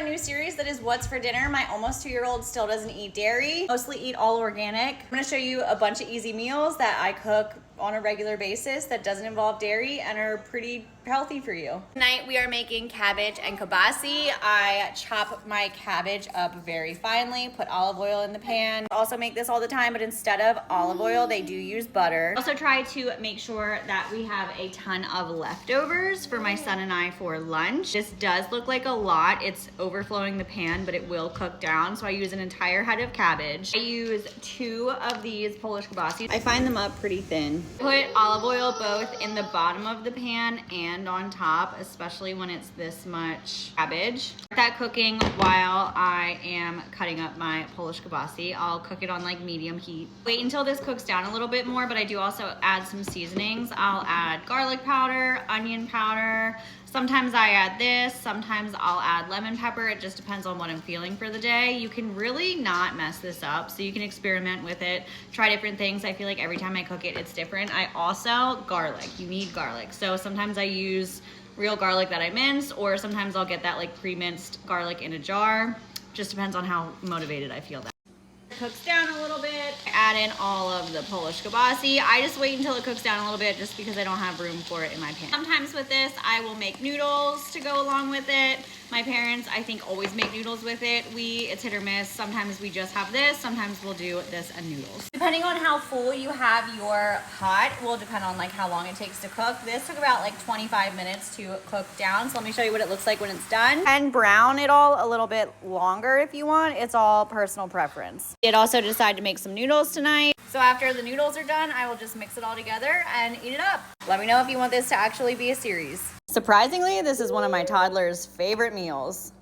a new series that is What's for Dinner. My almost 2-year-old still doesn't eat dairy, mostly eat all organic. I'm gonna show you a bunch of easy meals that I cook on a regular basis that doesn't involve dairy and are pretty healthy for you. Tonight we are making cabbage and kielbasa. I chop my cabbage up very finely, put olive oil in the pan. I also make this all the time, but instead of olive oil, they do use butter. Also try to make sure that we have a ton of leftovers for my son and I for lunch. This does look like a lot. It's overflowing the pan, but it will cook down. So I use an entire head of cabbage. I use 2 of these Polish kielbasa. I find them up pretty thin. Put olive oil both in the bottom of the pan and on top, especially when it's this much cabbage. Let that cooking while I am cutting up my Polish kielbasa. I'll cook it on like medium heat. Wait until this cooks down a little bit more, but I do also add some seasonings. I'll add garlic powder, onion powder. Sometimes I add this, sometimes I'll add lemon pepper. It just depends on what I'm feeling for the day. You can really not mess this up, so you can experiment with it, try different things. I feel like every time I cook it, it's different. I also, garlic, you need garlic. So sometimes I use real garlic that I mince, or sometimes I'll get that like pre-minced garlic in a jar. Just depends on how motivated I feel that. Cooks down a little bit. I add in all of the Polish kielbasa. I just wait until it cooks down a little bit just because I don't have room for it in my pan. Sometimes with this, I will make noodles to go along with it. My parents, I think, always make noodles with it. It's hit or miss. Sometimes we just have this. Sometimes we'll do this and noodles. Depending on how full you have your pot will depend on like how long it takes to cook. This took about like 25 minutes to cook down. So let me show you what it looks like when it's done. And brown it all a little bit longer if you want. It's all personal preference. I did also decide to make some noodles tonight. So after the noodles are done, I will just mix it all together and eat it up. Let me know if you want this to actually be a series. Surprisingly, this is one of my toddler's favorite meals.